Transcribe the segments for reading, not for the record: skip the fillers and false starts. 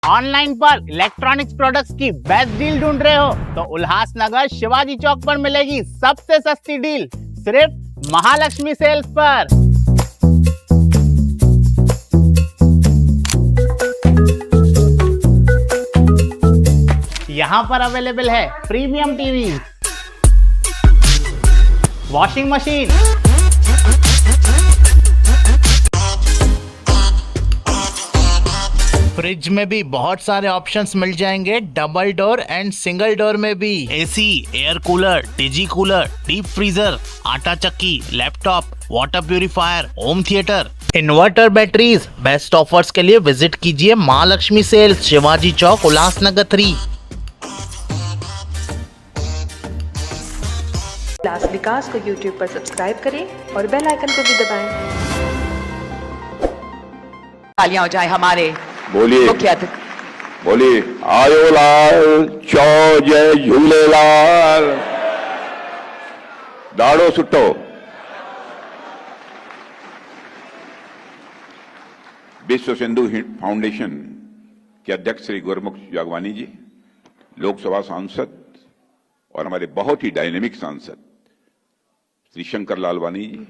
Online पर electronics products की best deal ढूंढ रहे हो तो उल्लासनगर शिवाजी चौक पर मिलेगी सबसे सस्ती डील सिर्फ महालक्ष्मी सेल्स पर। यहाँ पर अवेलेबल है premium TV, washing machine, fridge में भी बहुत सारे ऑप्शंस मिल जाएंगे, double door and single door में भी। एसी, एयर कूलर, डिजी कूलर, डीप फ्रीजर, आटा चक्की, laptop, water purifier, home theatre, inverter, batteries. Best offers के लिए विजिट कीजिए महालक्ष्मी सेल्स, शिवाजी चौक, उल्लासनगर 3। उल्लास विकास को YouTube पर सब्सक्राइब करें और बेल आइकन को भी दबाएं। तालियां हो जाए हमारे बोलिए मुख्य अतिथि। बोलिए आयो लाल चौ जय झूलेलाल। दाड़ो सुट्टो। विश्व सिंधु फाउंडेशन के अध्यक्ष श्री गुरमुख जागवानी जी, लोकसभा सांसद और हमारे बहुत ही डायनेमिक सांसद श्री शंकर लालवानी जी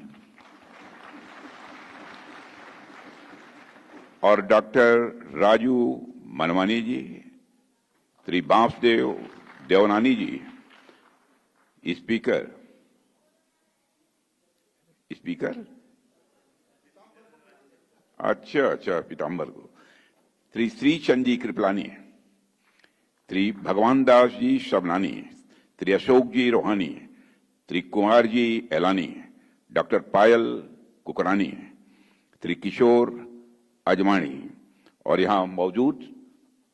और डॉक्टर राजू मनवानी जी, श्री बांसदेव देवनानी जी, स्पीकर अच्छा पीताम्बर को, श्री श्रीचंद जी कृपलानी, श्री भगवान दास जी शबनानी, श्री अशोक जी रोहानी, श्री कुमार जी एलानी, डॉक्टर पायल कुकरानी, श्री किशोर अजमानी और यहां मौजूद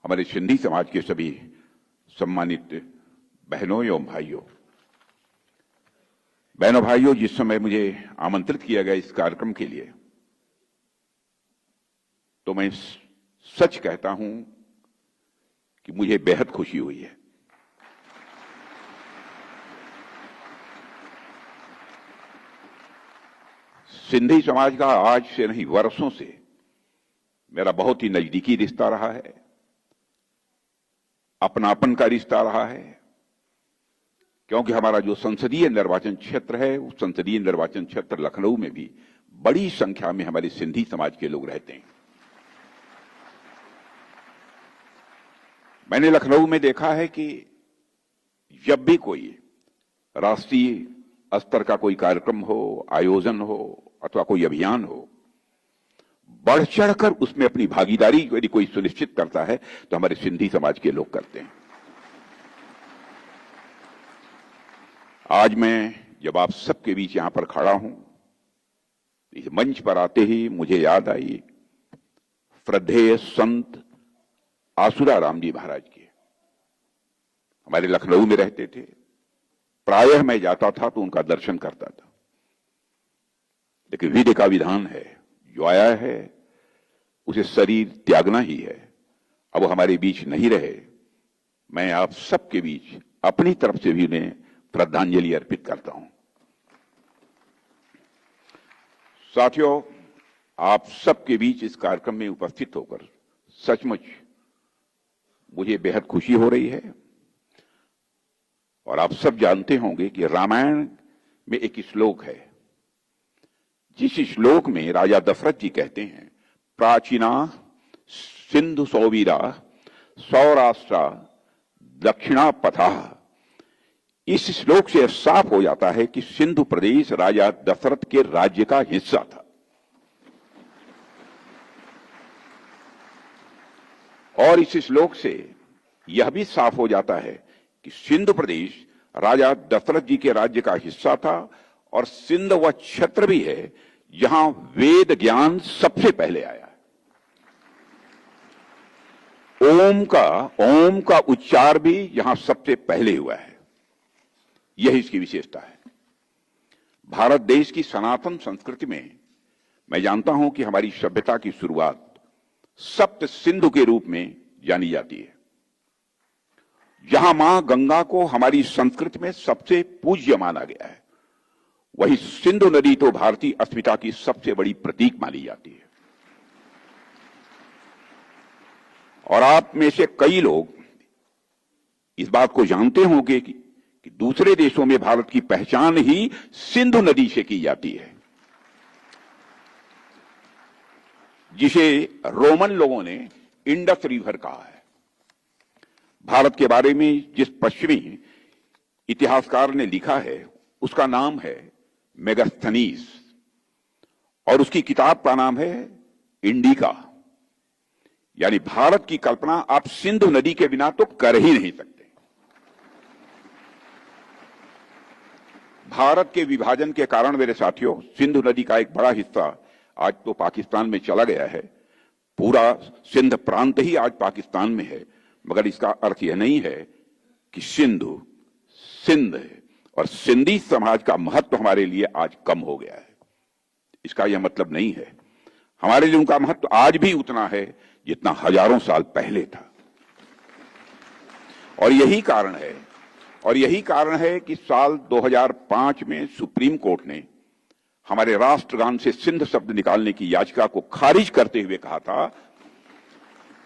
हमारे सिंधी समाज के सभी सम्मानित बहनों एवं भाइयों, जिस समय मुझे आमंत्रित किया गया इस कार्यक्रम के लिए, तो मैं सच कहता हूं कि मुझे बेहद खुशी हुई है। सिंधी समाज का आज से नहीं वर्षों से मेरा बहुत ही नजदीकी रिश्ता रहा है, अपनापन का रिश्ता रहा है, क्योंकि हमारा जो संसदीय निर्वाचन क्षेत्र है, उस संसदीय निर्वाचन क्षेत्र लखनऊ में भी बड़ी संख्या में हमारे सिंधी समाज के लोग रहते हैं। मैंने लखनऊ में देखा है कि जब भी कोई राष्ट्रीय स्तर का कोई कार्यक्रम हो, आयोजन हो अथवा कोई अभियान हो, बढ़ चढ़कर उसमें अपनी भागीदारी यदि कोई सुनिश्चित करता है तो हमारे सिंधी समाज के लोग करते हैं। आज मैं जब आप सबके बीच यहां पर खड़ा हूं, इस मंच पर आते ही मुझे याद आई श्रद्धेय संत आसुराराम जी महाराज की। हमारे लखनऊ में रहते थे, प्रायः मैं जाता था तो उनका दर्शन करता था, लेकिन विधि का विधान है, जो आया है उसे शरीर त्यागना ही है। अब वो हमारे बीच नहीं रहे, मैं आप सबके बीच अपनी तरफ से भी उन्हें श्रद्धांजलि अर्पित करता हूं। साथियों, आप सबके बीच इस कार्यक्रम में उपस्थित होकर सचमुच मुझे बेहद खुशी हो रही है। और आप सब जानते होंगे कि रामायण में एक श्लोक है, जिस श्लोक में राजा दशरथ जी कहते हैं, प्राचीना सिंधु सौवीरा सौराष्ट्र दक्षिणा पथा। इस श्लोक से साफ हो जाता है कि सिंधु प्रदेश राजा दशरथ के राज्य का हिस्सा था। और इस श्लोक से यह भी साफ हो जाता है कि सिंधु प्रदेश राजा दशरथ जी के राज्य का हिस्सा था और सिंध वह क्षेत्र भी है जहां वेद ज्ञान सबसे पहले आया। ओम का उच्चार भी यहां सबसे पहले हुआ है। यही इसकी विशेषता है। भारत देश की सनातन संस्कृति में मैं जानता हूं कि हमारी सभ्यता की शुरुआत सप्त सिंधु के रूप में जानी जाती है। जहां मां गंगा को हमारी संस्कृति में सबसे पूज्य माना गया है, वही सिंधु नदी तो भारतीय अस्मिता की सबसे बड़ी प्रतीक मानी जाती है। और आप में से कई लोग इस बात को जानते होंगे कि दूसरे देशों में भारत की पहचान ही सिंधु नदी से की जाती है, जिसे रोमन लोगों ने इंडस रिवर कहा है। भारत के बारे में जिस पश्चिमी इतिहासकार ने लिखा है उसका नाम है मेगास्थनीज और उसकी किताब का नाम है इंडिका। यानी भारत की कल्पना आप सिंधु नदी के बिना तो कर ही नहीं सकते। भारत के विभाजन के कारण मेरे साथियों सिंधु नदी का एक बड़ा हिस्सा आज तो पाकिस्तान में चला गया है। पूरा सिंध प्रांत ही आज पाकिस्तान में है, मगर इसका अर्थ यह नहीं है कि सिंधु सिंध है और सिंधी समाज का महत्व हमारे लिए आज कम हो गया है। इसका यह मतलब नहीं है। हमारे लिए उनका महत्व आज भी उतना है जितना हजारों साल पहले था। और यही कारण है कि साल 2005 में सुप्रीम कोर्ट ने हमारे राष्ट्रगान से सिंध शब्द निकालने की याचिका को खारिज करते हुए कहा था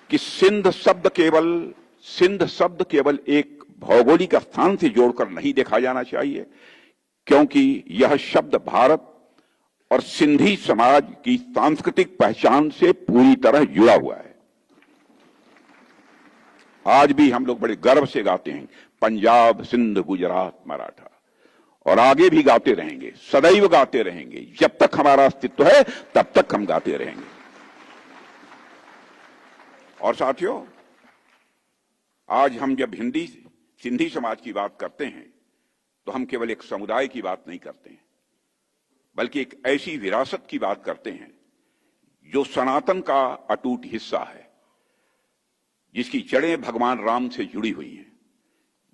कि सिंध शब्द केवल एक भौगोलिक स्थान से जोड़कर नहीं देखा जाना चाहिए, क्योंकि यह शब्द भारत और सिंधी समाज की सांस्कृतिक पहचान से पूरी तरह जुड़ा हुआ है। आज भी हम लोग बड़े गर्व से गाते हैं पंजाब, सिंध, गुजरात, मराठा, और आगे भी गाते रहेंगे, सदैव गाते रहेंगे। जब तक हमारा अस्तित्व है तब तक हम गाते रहेंगे। और साथियों, आज हम जब सिंधी समाज की बात करते हैं तो हम केवल एक समुदाय की बात नहीं करते हैं, बल्कि एक ऐसी विरासत की बात करते हैं जो सनातन का अटूट हिस्सा है, जिसकी जड़ें भगवान राम से जुड़ी हुई हैं,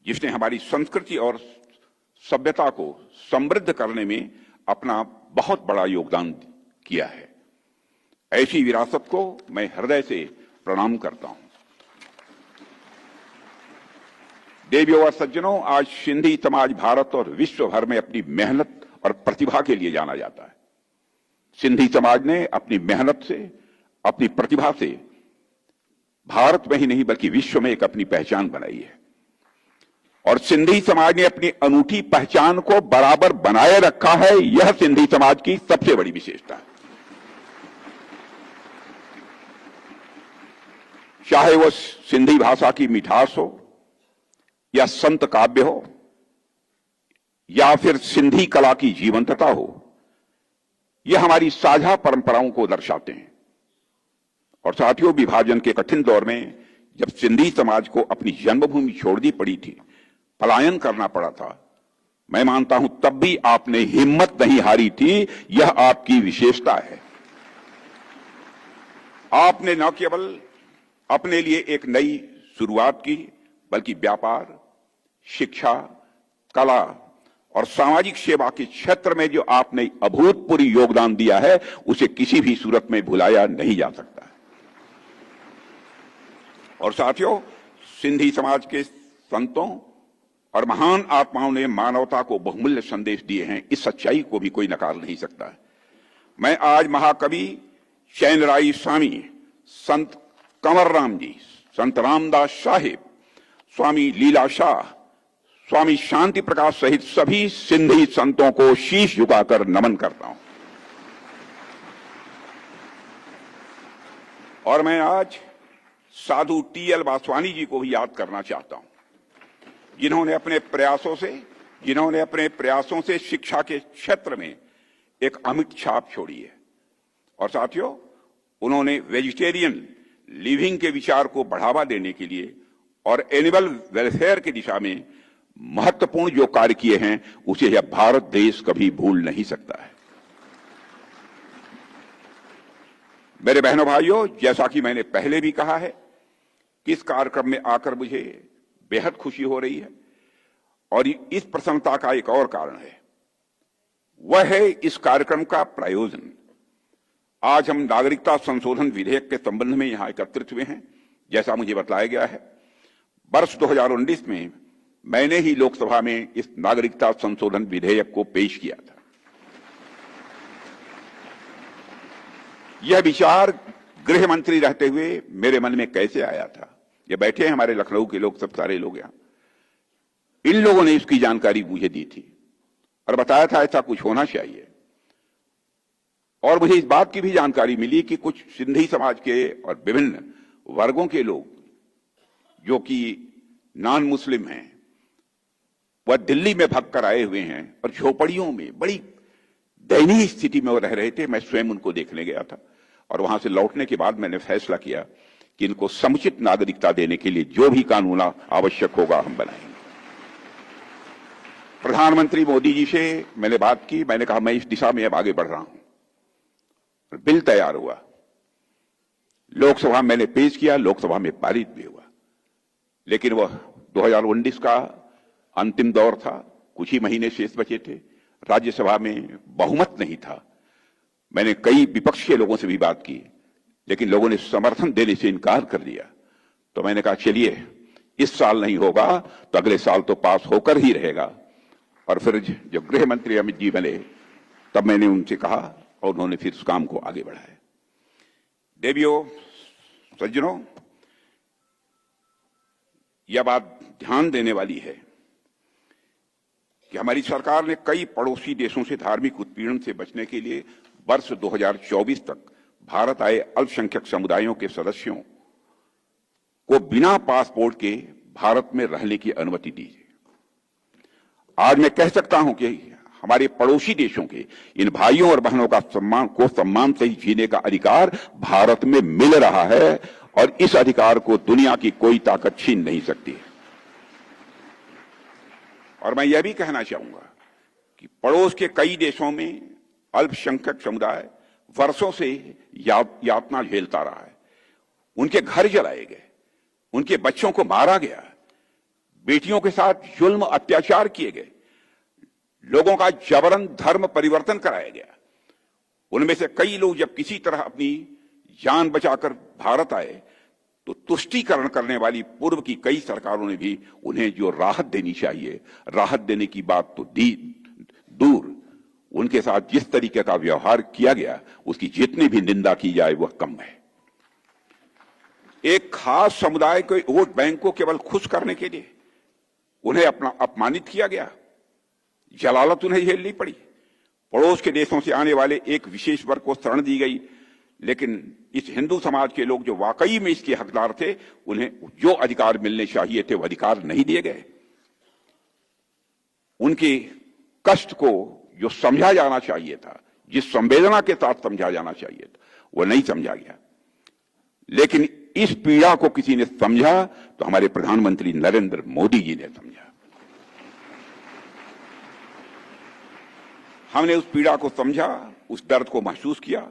जिसने हमारी संस्कृति और सभ्यता को समृद्ध करने में अपना बहुत बड़ा योगदान किया है। ऐसी विरासत को मैं हृदय से प्रणाम करता हूं। देवियों और सज्जनों, आज सिंधी समाज भारत और विश्व भर में अपनी मेहनत और प्रतिभा के लिए जाना जाता है। सिंधी समाज ने अपनी मेहनत से, अपनी प्रतिभा से भारत में ही नहीं बल्कि विश्व में एक अपनी पहचान बनाई है। और सिंधी समाज ने अपनी अनूठी पहचान को बराबर बनाए रखा है। यह सिंधी समाज की सबसे बड़ी विशेषता है। चाहे वो सिंधी भाषा की मिठास हो, या संत काव्य हो, या फिर सिंधी कला की जीवंतता हो, यह हमारी साझा परंपराओं को दर्शाते हैं। और साथियों, विभाजन के कठिन दौर में जब सिंधी समाज को अपनी जन्मभूमि छोड़नी पड़ी थी, पलायन करना पड़ा था, मैं मानता हूं तब भी आपने हिम्मत नहीं हारी थी। यह आपकी विशेषता है। आपने न केवल अपने लिए एक नई शुरुआत की, बल्कि व्यापार, शिक्षा, कला और सामाजिक सेवा के क्षेत्र में जो आपने अभूतपूर्व योगदान दिया है, उसे किसी भी सूरत में भुलाया नहीं जा सकता। और साथियों, सिंधी समाज के संतों और महान आत्माओं ने मानवता को बहुमूल्य संदेश दिए हैं। इस सच्चाई को भी कोई नकार नहीं सकता। मैं आज महाकवि चैनराय स्वामी, संत कंवर राम जी, संत रामदास साहिब, स्वामी लीला शाह, स्वामी शांति प्रकाश सहित सभी सिंधी संतों को शीश झुकाकर नमन करता हूं। और मैं आज साधु टी.एल. वासवानी जी को भी याद करना चाहता हूं, जिन्होंने अपने प्रयासों से शिक्षा के क्षेत्र में एक अमिट छाप छोड़ी है। और साथियों, उन्होंने वेजिटेरियन लिविंग के विचार को बढ़ावा देने के लिए और एनिमल वेलफेयर की दिशा में महत्वपूर्ण जो कार्य किए हैं, उसे यह भारत देश कभी भूल नहीं सकता है। मेरे बहनों भाइयों, जैसा कि मैंने पहले भी कहा है कि इस कार्यक्रम में आकर मुझे बेहद खुशी हो रही है। और इस प्रसन्नता का एक और कारण है, वह है इस कार्यक्रम का प्रायोजन। आज हम नागरिकता संशोधन विधेयक के संबंध में यहां एकत्रित हुए हैं। जैसा मुझे बताया गया है, वर्ष 2019 में मैंने ही लोकसभा में इस नागरिकता संशोधन विधेयक को पेश किया था। यह विचार गृह मंत्री रहते हुए मेरे मन में कैसे आया था। ये बैठे हैं हमारे लखनऊ के लोग, सब सारे लोग यहां, इन लोगों ने इसकी जानकारी मुझे दी थी और बताया था ऐसा कुछ होना चाहिए। और मुझे इस बात की भी जानकारी मिली कि कुछ सिंधी समाज के और विभिन्न वर्गों के लोग जो कि नॉन मुस्लिम हैं, वह दिल्ली में भाग कर आए हुए हैं और झोपड़ियों में बड़ी दयनीय स्थिति में वो रह रहे थे। मैं स्वयं उनको देखने गया था और वहां से लौटने के बाद मैंने फैसला किया कि इनको समुचित नागरिकता देने के लिए जो भी कानून आवश्यक होगा हम बनाएंगे। प्रधानमंत्री मोदी जी से मैंने बात की, मैंने कहा मैं इस दिशा में अब आगे बढ़ रहा हूं। बिल तैयार हुआ, लोकसभा मैंने पेश किया, लोकसभा में पारित भी हुआ, लेकिन वह 2019 का अंतिम दौर था, कुछ ही महीने शेष बचे थे, राज्यसभा में बहुमत नहीं था। मैंने कई विपक्ष के लोगों से भी बात की, लेकिन लोगों ने समर्थन देने से इनकार कर दिया। तो मैंने कहा चलिए इस साल नहीं होगा तो अगले साल तो पास होकर ही रहेगा। और फिर जब गृह मंत्री अमित जी बने तब मैंने उनसे कहा और उन्होंने फिर उस काम को आगे बढ़ाया। देवियों, सज्जनों, यह बात ध्यान देने वाली है कि हमारी सरकार ने कई पड़ोसी देशों से धार्मिक उत्पीड़न से बचने के लिए वर्ष 2024 तक भारत आए अल्पसंख्यक समुदायों के सदस्यों को बिना पासपोर्ट के भारत में रहने की अनुमति दी है। आज मैं कह सकता हूं कि हमारे पड़ोसी देशों के इन भाइयों और बहनों का सम्मान से जीने का अधिकार भारत में मिल रहा है और इस अधिकार को दुनिया की कोई ताकत छीन नहीं सकती है। और मैं यह भी कहना चाहूंगा कि पड़ोस के कई देशों में अल्पसंख्यक समुदाय वर्षों से यातना झेलता रहा है। उनके घर जलाए गए, उनके बच्चों को मारा गया, बेटियों के साथ जुल्म अत्याचार किए गए, लोगों का जबरन धर्म परिवर्तन कराया गया। उनमें से कई लोग जब किसी तरह अपनी जान बचाकर भारत आए तो तुष्टीकरण करने वाली पूर्व की कई सरकारों ने भी उन्हें जो राहत देनी चाहिए, राहत देने की बात तो दी दूर, उनके साथ जिस तरीके का व्यवहार किया गया उसकी जितनी भी निंदा की जाए वह कम है। एक खास समुदाय के वोट बैंक को केवल खुश करने के लिए उन्हें अपना अपमानित किया गया, जलालत उन्हें झेलनी पड़ी। पड़ोस के देशों से आने वाले एक विशेष वर्ग को शरण दी गई, लेकिन इस हिंदू समाज के लोग जो वाकई में इसके हकदार थे उन्हें जो अधिकार मिलने चाहिए थे वो अधिकार नहीं दिए गए। उनके कष्ट को जो समझा जाना चाहिए था, जिस संवेदना के साथ समझा जाना चाहिए था, वो नहीं समझा गया। लेकिन इस पीड़ा को किसी ने समझा तो हमारे प्रधानमंत्री नरेंद्र मोदी जी ने समझा। हमने उस पीड़ा को समझा, उस दर्द को महसूस किया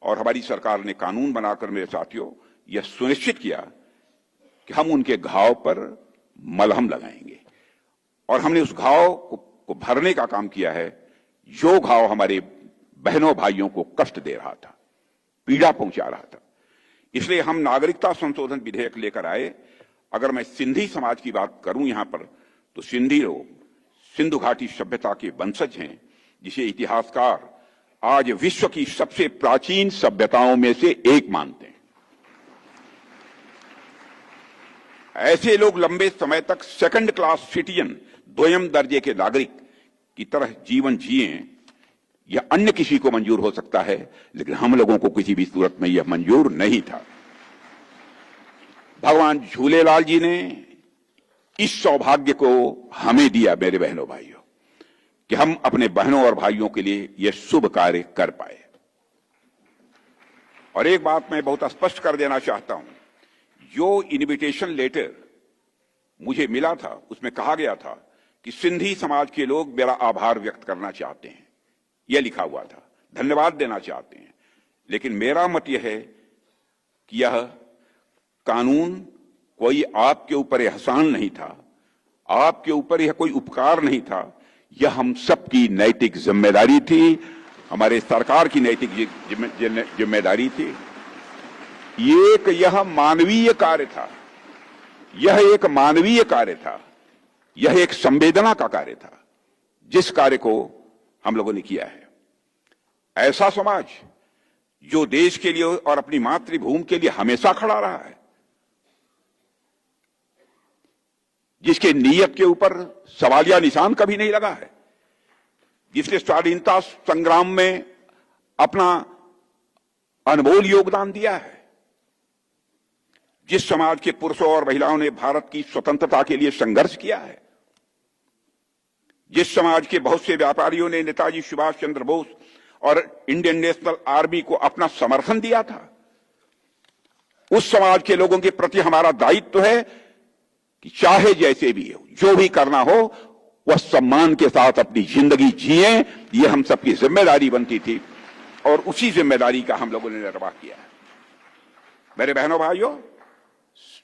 और हमारी सरकार ने कानून बनाकर, मेरे साथियों, यह सुनिश्चित किया कि हम उनके घाव पर मलहम लगाएंगे और हमने उस घाव को भरने का काम किया है जो घाव हमारे बहनों भाइयों को कष्ट दे रहा था, पीड़ा पहुंचा रहा था। इसलिए हम नागरिकता संशोधन विधेयक लेकर आए। अगर मैं सिंधी समाज की बात करूं यहां पर, तो सिंधी लोग सिंधु घाटी सभ्यता के वंशज हैं, जिसे इतिहासकार आज विश्व की सबसे प्राचीन सभ्यताओं में से एक मानते हैं। ऐसे लोग लंबे समय तक सेकंड क्लास सिटीजन, द्वयम दर्जे के नागरिक की तरह जीवन जिए, यह अन्य किसी को मंजूर हो सकता है, लेकिन हम लोगों को किसी भी सूरत में यह मंजूर नहीं था। भगवान झूलेलाल जी ने इस सौभाग्य को हमें दिया, मेरे बहनों भाइयों, कि हम अपने बहनों और भाइयों के लिए यह शुभ कार्य कर पाए। और एक बात मैं बहुत स्पष्ट कर देना चाहता हूं, जो इनविटेशन लेटर मुझे मिला था उसमें कहा गया था कि सिंधी समाज के लोग मेरा आभार व्यक्त करना चाहते हैं, यह लिखा हुआ था, धन्यवाद देना चाहते हैं। लेकिन मेरा मत यह है कि यह कानून कोई आपके ऊपर एहसान नहीं था, आपके ऊपर यह कोई उपकार नहीं था, यह हम सबकी नैतिक जिम्मेदारी थी, हमारे सरकार की नैतिक जिम्मेदारी थी। यह मानवीय कार्य था, यह एक मानवीय कार्य था, यह एक संवेदना का कार्य था, जिस कार्य को हम लोगों ने किया है। ऐसा समाज जो देश के लिए और अपनी मातृभूमि के लिए हमेशा खड़ा रहा है, जिसके नीयत के ऊपर सवालिया निशान कभी नहीं लगा है, जिसने स्वाधीनता संग्राम में अपना अनमोल योगदान दिया है, जिस समाज के पुरुषों और महिलाओं ने भारत की स्वतंत्रता के लिए संघर्ष किया है, जिस समाज के बहुत से व्यापारियों ने नेताजी सुभाष चंद्र बोस और इंडियन नेशनल आर्मी को अपना समर्थन दिया था, उस समाज के लोगों के प्रति हमारा दायित्व है कि चाहे जैसे भी हो, जो भी करना हो, वह सम्मान के साथ अपनी जिंदगी जिए। ये हम सबकी जिम्मेदारी बनती थी और उसी जिम्मेदारी का हम लोगों ने निर्वाह किया है। मेरे बहनों भाइयों,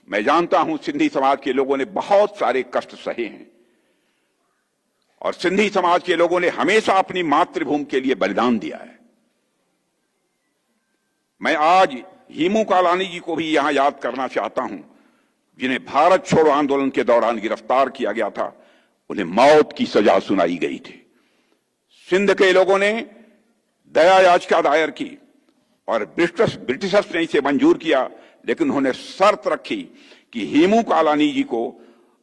मैं जानता हूं सिंधी समाज के लोगों ने बहुत सारे कष्ट सहे हैं और सिंधी समाज के लोगों ने हमेशा अपनी मातृभूमि के लिए बलिदान दिया है। मैं आज हेमू कालानी जी को भी यहां याद करना चाहता हूं, जिन्हें भारत छोड़ो आंदोलन के दौरान गिरफ्तार किया गया था, उन्हें मौत की सजा सुनाई गई थी। सिंध के लोगों ने दया याचिका दायर की और ब्रिटिशर्स ने इसे मंजूर किया, लेकिन उन्होंने शर्त रखी कि हेमू कालानी जी को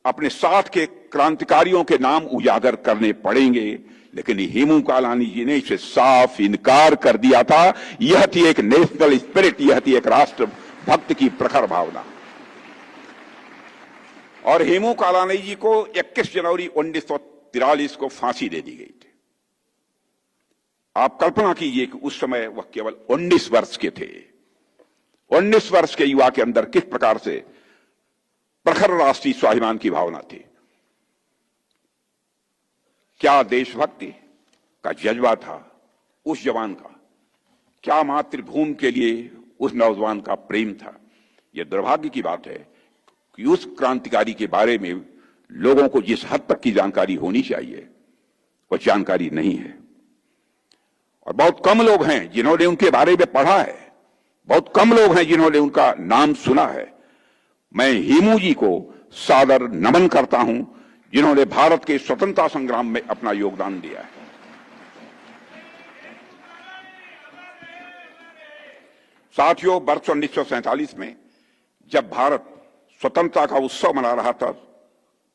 अपने साथ के क्रांतिकारियों के नाम उजागर करने पड़ेंगे, लेकिन हेमू कालानी जी ने इसे साफ इनकार कर दिया था। यह थी एक नेशनल स्पिरिट, यह थी एक राष्ट्र भक्त की प्रखर भावना। और हेमू कालानी जी को 21 जनवरी 1943 को फांसी दे दी गई थी। आप कल्पना कीजिए कि उस समय वह केवल 19 वर्ष के थे। 19 वर्ष के युवा के अंदर किस प्रकार से प्रखर राष्ट्रीय स्वाभिमान की भावना थी, क्या देशभक्ति का जज्बा था उस जवान का, क्या मातृभूमि के लिए उस नौजवान का प्रेम था। यह दुर्भाग्य की बात है कि उस क्रांतिकारी के बारे में लोगों को जिस हद तक की जानकारी होनी चाहिए वह जानकारी नहीं है, और बहुत कम लोग हैं जिन्होंने उनके बारे में पढ़ा है, बहुत कम लोग हैं जिन्होंने उनका नाम सुना है। मैं हेमू जी को सादर नमन करता हूं, जिन्होंने भारत के स्वतंत्रता संग्राम में अपना योगदान दिया है। साथियों, वर्ष 1947 में जब भारत स्वतंत्रता का उत्सव मना रहा था,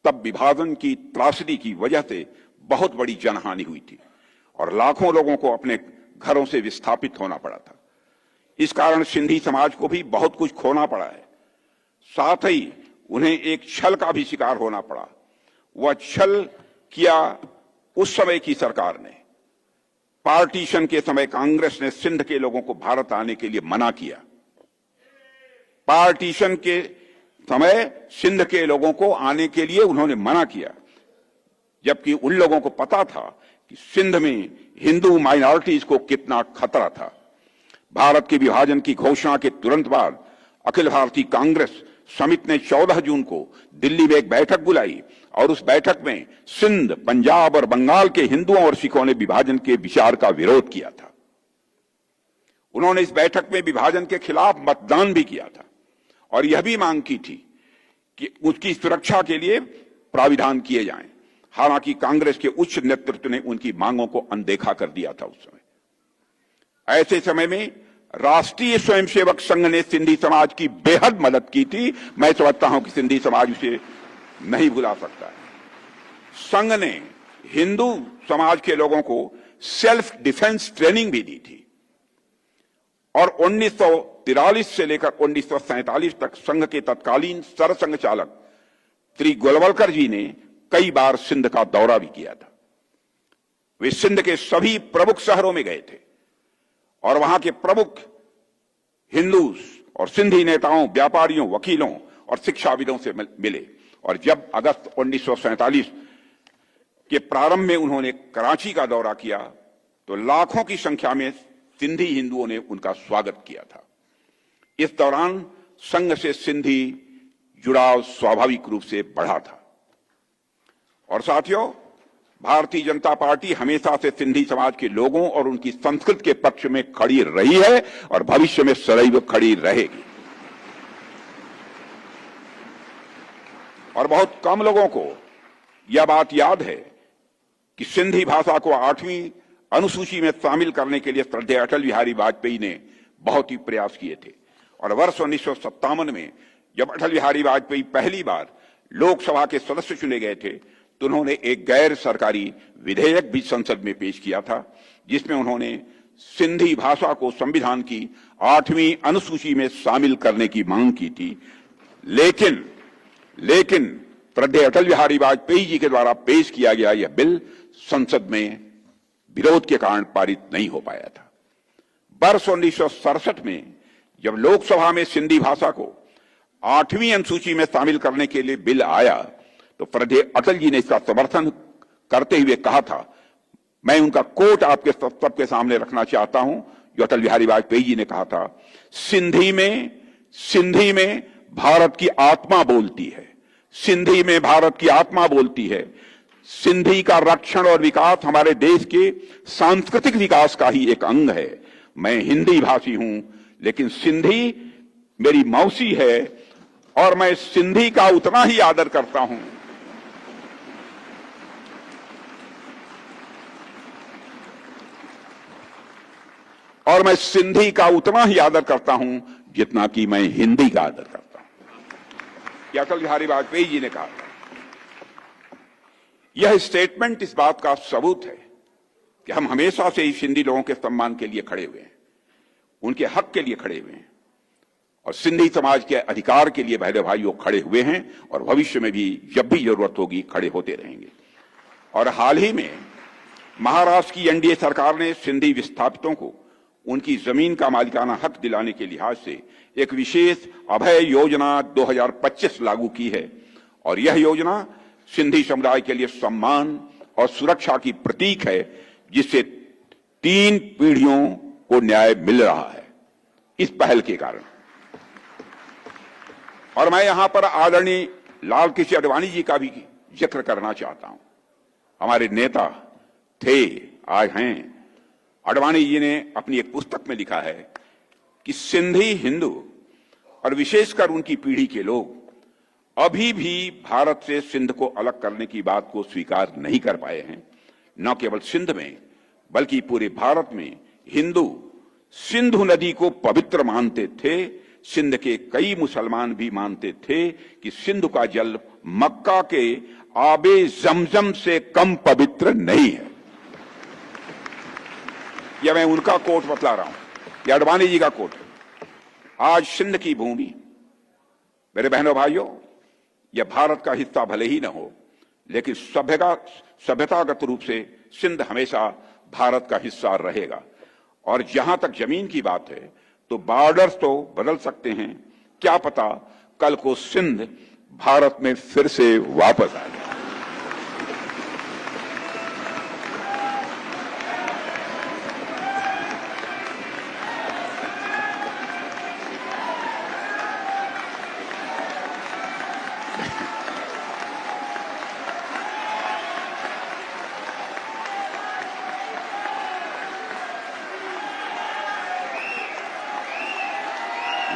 तब विभाजन की त्रासदी की वजह से बहुत बड़ी जनहानि हुई थी और लाखों लोगों को अपने घरों से विस्थापित होना पड़ा था। इस कारण सिंधी समाज को भी बहुत कुछ खोना पड़ा है। साथ ही उन्हें एक छल का भी शिकार होना पड़ा। वह छल किया उस समय की सरकार ने। पार्टीशन के समय कांग्रेस ने सिंध के लोगों को भारत आने के लिए मना किया। पार्टीशन के समय सिंध के लोगों को आने के लिए उन्होंने मना किया, जबकि उन लोगों को पता था कि सिंध में हिंदू माइनॉरिटीज को कितना खतरा था। भारत के विभाजन की घोषणा के तुरंत बाद अखिल भारतीय कांग्रेस समिति ने 14 जून को दिल्ली में एक बैठक बुलाई और उस बैठक में सिंध, पंजाब और बंगाल के हिंदुओं और सिखों ने विभाजन के विचार का विरोध किया था। उन्होंने इस बैठक में विभाजन के खिलाफ मतदान भी किया था और यह भी मांग की थी कि उसकी सुरक्षा के लिए प्राविधान किए जाएं। हालांकि कांग्रेस के उच्च नेतृत्व ने उनकी मांगों को अनदेखा कर दिया था। उस समय ऐसे समय में राष्ट्रीय स्वयंसेवक संघ ने सिंधी समाज की बेहद मदद की थी। मैं समझता हूं कि सिंधी समाज उसे नहीं भुला सकता है। संघ ने हिंदू समाज के लोगों को सेल्फ डिफेंस ट्रेनिंग भी दी थी और 1943 से लेकर 1947 तक संघ के तत्कालीन सरसंघ चालक श्री गोलवलकर जी ने कई बार सिंध का दौरा भी किया था। वे सिंध के सभी प्रमुख शहरों में गए थे और वहां के प्रमुख हिंदू और सिंधी नेताओं, व्यापारियों, वकीलों और शिक्षाविदों से मिले। और जब अगस्त 1947 के प्रारंभ में उन्होंने कराची का दौरा किया तो लाखों की संख्या में सिंधी हिंदुओं ने उनका स्वागत किया था। इस दौरान संघ से सिंधी जुड़ाव स्वाभाविक रूप से बढ़ा था। और साथियों, भारतीय जनता पार्टी हमेशा से सिंधी समाज के लोगों और उनकी संस्कृति के पक्ष में खड़ी रही है और भविष्य में सदैव खड़ी रहेगी। और बहुत कम लोगों को यह बात याद है कि सिंधी भाषा को 8वीं अनुसूची में शामिल करने के लिए श्रद्धेय अटल बिहारी वाजपेयी ने बहुत ही प्रयास किए थे। और वर्ष 1957 में जब अटल बिहारी वाजपेयी पहली बार लोकसभा के सदस्य चुने गए थे तो उन्होंने एक गैर सरकारी विधेयक भी संसद में पेश किया था, जिसमें उन्होंने सिंधी भाषा को संविधान की 8वीं अनुसूची में शामिल करने की मांग की थी। लेकिन श्रद्धेय अटल बिहारी वाजपेयी जी के द्वारा पेश किया गया यह बिल संसद में विरोध के कारण पारित नहीं हो पाया था। वर्ष 1967 में जब लोकसभा में सिंधी भाषा को 8वीं अनुसूची में शामिल करने के लिए बिल आया तो श्रद्धेय अटल जी ने इसका समर्थन करते हुए कहा था, मैं उनका कोट आपके सबके सामने रखना चाहता हूं, जो अटल बिहारी वाजपेयी जी ने कहा था, सिंधी में भारत की आत्मा बोलती है, सिंधी में भारत की आत्मा बोलती है। सिंधी का रक्षण और विकास हमारे देश के सांस्कृतिक विकास का ही एक अंग है। मैं हिंदी भाषी हूं, लेकिन सिंधी मेरी मौसी है और मैं सिंधी का उतना ही आदर करता हूं जितना कि मैं हिंदी का आदर करता हूं। यह अटल बिहारी वाजपेयी जी ने कहा था। यह स्टेटमेंट इस बात का सबूत है कि हम हमेशा से ही सिंधी लोगों के सम्मान के लिए खड़े हुए हैं, उनके हक के लिए खड़े हुए हैं और सिंधी समाज के अधिकार के लिए बहनों भाइयों खड़े हुए हैं और भविष्य में भी जब भी जरूरत होगी खड़े होते रहेंगे। और हाल ही में महाराष्ट्र की एनडीए सरकार ने सिंधी विस्थापितों को उनकी जमीन का मालिकाना हक दिलाने के लिहाज से एक विशेष अभय योजना 2025 लागू की है और यह योजना सिंधी समुदाय के लिए सम्मान और सुरक्षा की प्रतीक है, जिससे 3 पीढ़ियों को न्याय मिल रहा है इस पहल के कारण। और मैं यहां पर आदरणीय लाल कृष्ण आडवाणी जी का भी जिक्र करना चाहता हूं। हमारे नेता थे, आज हैं। आडवाणी जी ने अपनी एक पुस्तक में लिखा है कि सिंधी हिंदू और विशेषकर उनकी पीढ़ी के लोग अभी भी भारत से सिंध को अलग करने की बात को स्वीकार नहीं कर पाए हैं। न केवल सिंध में बल्कि पूरे भारत में हिंदू सिंधु नदी को पवित्र मानते थे। सिंध के कई मुसलमान भी मानते थे कि सिंधु का जल मक्का के आबे जमजम से कम पवित्र नहीं है। यह मैं उनका कोट बतला रहा हूं, यह आडवाणी जी का कोट है। आज सिंध की भूमि, मेरे बहनों भाइयों, यह भारत का हिस्सा भले ही न हो, लेकिन सभ्यतागत रूप से सिंध हमेशा भारत का हिस्सा रहेगा। और जहां तक जमीन की बात है तो बॉर्डर्स तो बदल सकते हैं, क्या पता कल को सिंध भारत में फिर से वापस आ जाए।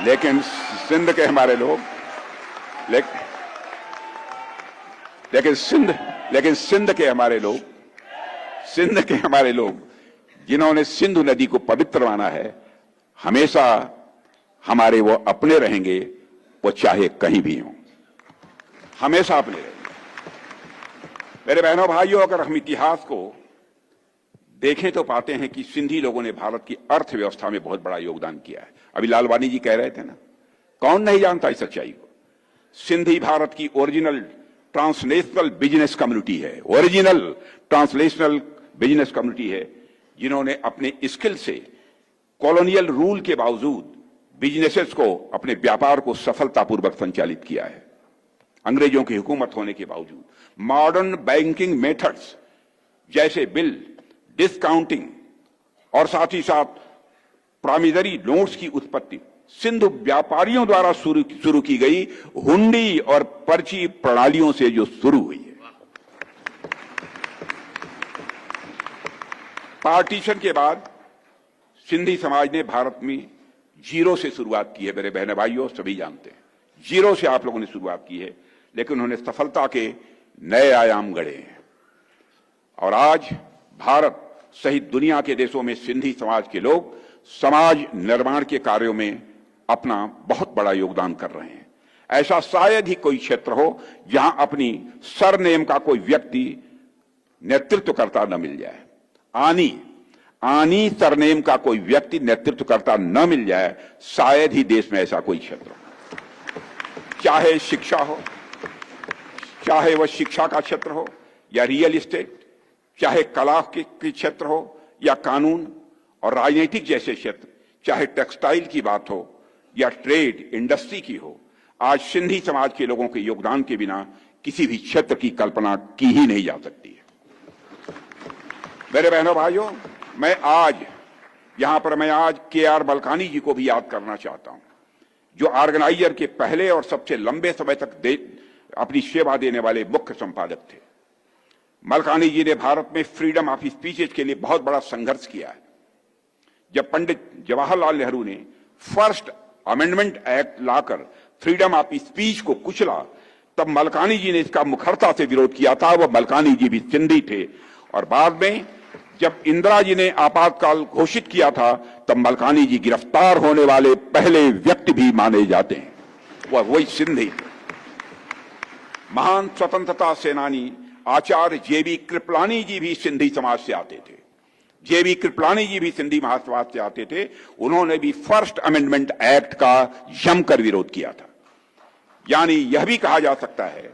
लेकिन सिंध के हमारे लोग लेकिन सिंध के हमारे लोग जिन्होंने सिंधु नदी को पवित्र माना है, हमेशा हमारे वो अपने रहेंगे, वो चाहे कहीं भी हों, हमेशा अपने रहेंगे। मेरे बहनों भाइयों, अगर हम इतिहास को देखें तो पाते हैं कि सिंधी लोगों ने भारत की अर्थव्यवस्था में बहुत बड़ा योगदान किया है। अभी लालवानी जी कह रहे थे ना, कौन नहीं जानता इस सच्चाई को। सिंधी भारत की ओरिजिनल ट्रांसनेशनल बिजनेस कम्युनिटी है, ओरिजिनल ट्रांसलेशनल बिजनेस कम्युनिटी है, जिन्होंने अपने स्किल से कॉलोनियल रूल के बावजूद बिजनेसेस को, अपने व्यापार को सफलतापूर्वक संचालित किया है। अंग्रेजों की हुकूमत होने के बावजूद मॉडर्न बैंकिंग मेथड्स जैसे बिल, डिस्काउंटिंग और साथ ही साथ प्रामिजरी नोट्स की उत्पत्ति सिंधु व्यापारियों द्वारा शुरू की गई हुंडी और पर्ची प्रणालियों से जो शुरू हुई है। पार्टीशन के बाद सिंधी समाज ने भारत में जीरो से शुरुआत की है। मेरे बहन भाइयों, सभी जानते हैं, जीरो से आप लोगों ने शुरुआत की है, लेकिन उन्होंने सफलता के नए आयाम गढ़े हैं। और आज भारत सहित दुनिया के देशों में सिंधी समाज के लोग समाज निर्माण के कार्यों में अपना बहुत बड़ा योगदान कर रहे हैं। ऐसा शायद ही कोई क्षेत्र हो जहां अपनी सरनेम का कोई व्यक्ति नेतृत्व करता न मिल जाए। आनी सरनेम का कोई व्यक्ति नेतृत्व करता न मिल जाए, शायद ही देश में ऐसा कोई क्षेत्र हो। चाहे शिक्षा हो, चाहे वह शिक्षा का क्षेत्र हो या रियल एस्टेट, चाहे कला के क्षेत्र हो या कानून और राजनीतिक जैसे क्षेत्र, चाहे टेक्सटाइल की बात हो या ट्रेड इंडस्ट्री की हो, आज सिंधी समाज के लोगों के योगदान के बिना किसी भी क्षेत्र की कल्पना की ही नहीं जा सकती है। मेरे बहनों भाइयों, मैं आज के.आर. बलकानी जी को भी याद करना चाहता हूं, जो ऑर्गेनाइजर के पहले और सबसे लंबे समय तक अपनी सेवा देने वाले मुख्य संपादक थे। मलकानी जी ने भारत में फ्रीडम ऑफ स्पीच के लिए बहुत बड़ा संघर्ष किया है। जब पंडित जवाहरलाल नेहरू ने first amendment act locker freedom of speech को कुचला, तब मलकानी जी ने इसका मुखरता से विरोध किया था। वह मलकानी जी भी सिंधी थे और बाद में जब इंदिरा जी ने आपातकाल घोषित किया था, तब मलकानी जी गिरफ्तार होने वाले पहले व्यक्ति भी माने जाते हैं। वह वही सिंधी थे। महान स्वतंत्रता सेनानी आचार्य जे.बी. कृपलानी जी भी सिंधी समाज से आते थे। जे.बी. कृपलानी जी भी सिंधी महासमाज से आते थे। उन्होंने भी फर्स्ट अमेंडमेंट एक्ट का जमकर विरोध किया था। यानी यह भी कहा जा सकता है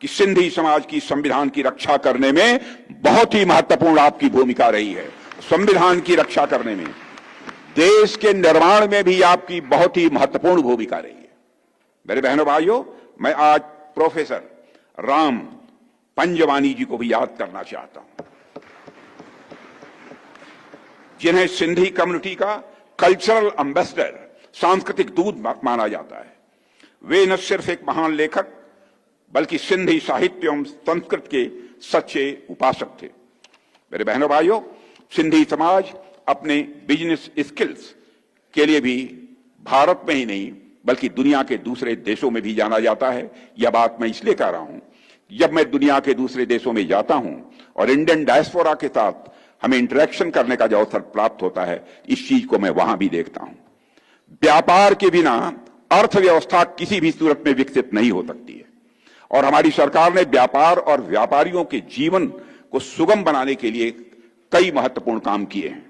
कि सिंधी समाज की संविधान की रक्षा करने में बहुत ही महत्वपूर्ण आपकी भूमिका रही है। संविधान की रक्षा करने में, देश के निर्माण में भी आपकी बहुत ही महत्वपूर्ण भूमिका रही है। मेरे बहनों भाइयों, मैं आज प्रोफेसर राम पंजवानी जी को भी याद करना चाहता हूं, जिन्हें सिंधी कम्युनिटी का कल्चरल एम्बेसडर, सांस्कृतिक दूत माना जाता है। वे न सिर्फ एक महान लेखक बल्कि सिंधी साहित्य एवं संस्कृत के सच्चे उपासक थे। मेरे बहनों भाइयों, सिंधी समाज अपने बिजनेस स्किल्स के लिए भी भारत में ही नहीं बल्कि दुनिया के दूसरे देशों में भी जाना जाता है। यह बात मैं इसलिए कह रहा हूं, जब मैं दुनिया के दूसरे देशों में जाता हूं और इंडियन डायस्पोरा के साथ हमें इंटरेक्शन करने का जो अवसर प्राप्त होता है, इस चीज को मैं वहां भी देखता हूं। व्यापार के बिना अर्थव्यवस्था किसी भी सूरत में विकसित नहीं हो सकती है और हमारी सरकार ने व्यापार और व्यापारियों के जीवन को सुगम बनाने के लिए कई महत्वपूर्ण काम किए हैं।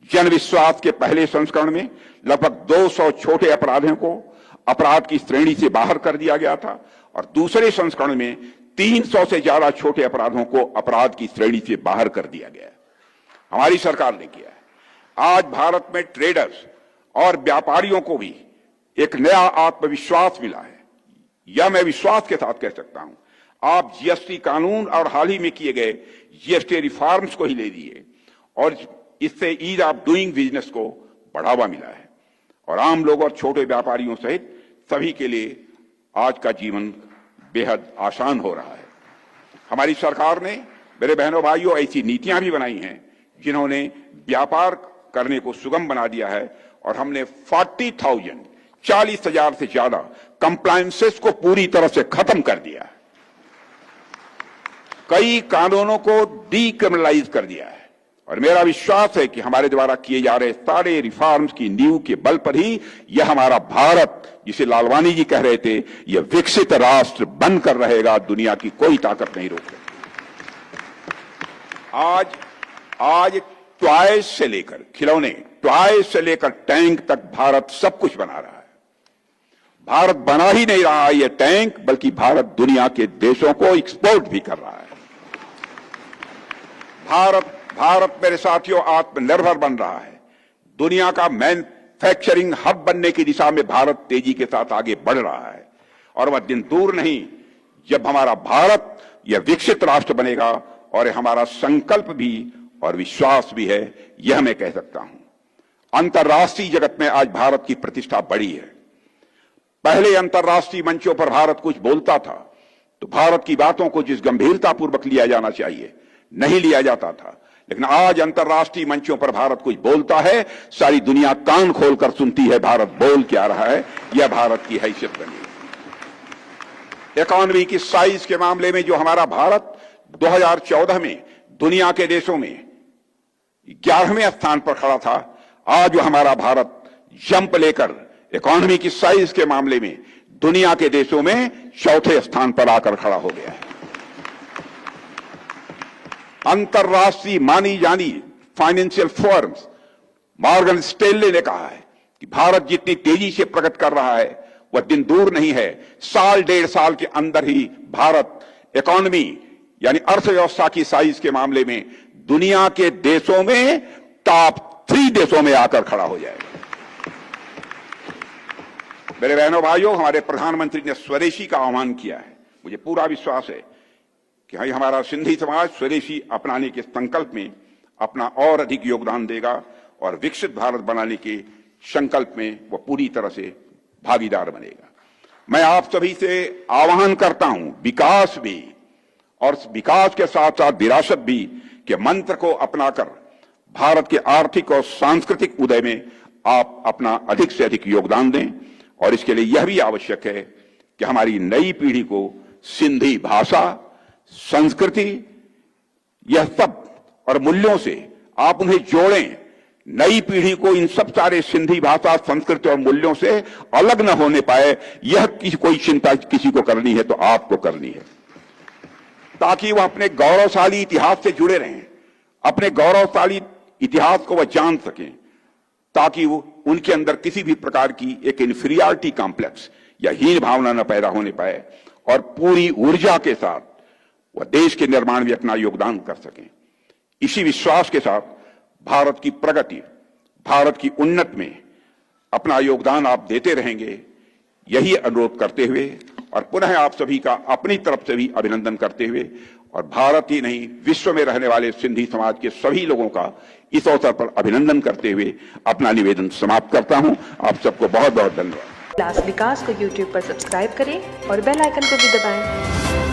जन विश्वास के पहले संस्करण में लगभग 200 छोटे अपराधियों को अपराध की श्रेणी से बाहर कर दिया गया था और दूसरे संस्करण में 300 से ज्यादा छोटे अपराधों को अपराध की श्रेणी से बाहर कर दिया गया है। हमारी सरकार ने किया है। आज भारत में ट्रेडर्स और व्यापारियों को भी एक नया आत्मविश्वास मिला है। यह मैं विश्वास के साथ कह सकता हूं। आप जीएसटी कानून और हाल ही में किए गए जीएसटी रिफॉर्म्स को ही ले लिए और इससे ईज ऑफ डूइंग बिजनेस को बढ़ावा मिला है और आम लोग और छोटे व्यापारियों सहित सभी के लिए आज का जीवन बेहद आसान हो रहा है। हमारी सरकार ने, मेरे बहनों भाइयों, ऐसी नीतियां भी बनाई हैं जिन्होंने व्यापार करने को सुगम बना दिया है और हमने 40,000 से ज्यादा कंप्लायंसेस को पूरी तरह से खत्म कर दिया है। कई कानूनों को डीक्रिमिनलाइज कर दिया है और मेरा विश्वास है कि हमारे द्वारा किए जा रहे सारे रिफॉर्म्स की नींव के बल पर ही यह हमारा भारत, जिसे लालवानी जी कह रहे थे, यह विकसित राष्ट्र बनकर रहेगा। दुनिया की कोई ताकत नहीं रोक सकती। आज टॉयज से लेकर खिलौने, टॉयज से लेकर टैंक तक भारत सब कुछ बना रहा है। भारत बना ही नहीं रहा है यह टैंक, बल्कि भारत दुनिया के देशों को एक्सपोर्ट भी कर रहा है। भारत मेरे साथियों आत्मनिर्भर बन रहा है। दुनिया का मैन्युफैक्चरिंग हब बनने की दिशा में भारत तेजी के साथ आगे बढ़ रहा है और वह दिन दूर नहीं जब हमारा भारत यह विकसित राष्ट्र बनेगा और हमारा संकल्प भी और विश्वास भी है, यह मैं कह सकता हूं। अंतर्राष्ट्रीय जगत में आज भारत की प्रतिष्ठा बढ़ी है। पहले अंतर्राष्ट्रीय मंचों पर भारत कुछ बोलता था तो भारत की बातों को जिस गंभीरता पूर्वक लिया जाना चाहिए नहीं लिया जाता था, लेकिन आज अंतर्राष्ट्रीय मंचों पर भारत कुछ बोलता है, सारी दुनिया कान खोलकर सुनती है भारत बोल क्या रहा है। यह भारत की हैसियत बनी। इकोनॉमी की साइज के मामले में जो हमारा भारत 2014 में दुनिया के देशों में 11वें स्थान पर खड़ा था, आज वो हमारा भारत जंप लेकर इकोनॉमी की साइज के मामले में दुनिया के देशों में चौथे स्थान पर आकर खड़ा हो गया है। अंतर्राष्ट्रीय मानी जानी फाइनेंशियल फर्म्स मॉर्गन स्टैनले ने कहा है कि भारत जितनी तेजी से प्रगति कर रहा है वह दिन दूर नहीं है, साल डेढ़ साल के अंदर ही भारत इकोनॉमी यानी अर्थव्यवस्था की साइज के मामले में दुनिया के देशों में टॉप 3 देशों में आकर खड़ा हो जाएगा। मेरे बहनों भाइयों, हमारे प्रधानमंत्री ने स्वदेशी का आह्वान किया है। मुझे पूरा विश्वास है कि हमारा सिंधी समाज स्वदेशी अपनाने के संकल्प में अपना और अधिक योगदान देगा और विकसित भारत बनाने के संकल्प में वह पूरी तरह से भागीदार बनेगा। मैं आप सभी से आह्वान करता हूं, विकास भी और विकास के साथ साथ विरासत भी के मंत्र को अपनाकर भारत के आर्थिक और सांस्कृतिक उदय में आप अपना अधिक से अधिक योगदान दें। और इसके लिए यह भी आवश्यक है कि हमारी नई पीढ़ी को सिंधी भाषा, संस्कृति, यह सब और मूल्यों से आप उन्हें जोड़ें। नई पीढ़ी को इन सब सारे सिंधी भाषा, संस्कृति और मूल्यों से अलग न होने पाए, यह कोई चिंता किसी को करनी है तो आपको करनी है, ताकि वह अपने गौरवशाली इतिहास से जुड़े रहें, अपने गौरवशाली इतिहास को वह जान सकें, ताकि वो उनके अंदर किसी भी प्रकार की एक इंफीरियरिटी कॉम्प्लेक्स या हीन भावना न पैदा होने पाए और पूरी ऊर्जा के साथ वह देश के निर्माण में अपना योगदान कर सकें। इसी विश्वास के साथ भारत की प्रगति, भारत की उन्नति में अपना योगदान आप देते रहेंगे, यही अनुरोध करते हुए और पुनः आप सभी का अपनी तरफ से भी अभिनंदन करते हुए और भारत ही नहीं विश्व में रहने वाले सिंधी समाज के सभी लोगों का इस अवसर पर अभिनंदन करते हुए अपना निवेदन समाप्त करता हूं। आप सबको बहुत बहुत धन्यवाद। विलास विकास को YouTube पर सब्सक्राइब करें और बेल आइकन को भी दबाएं।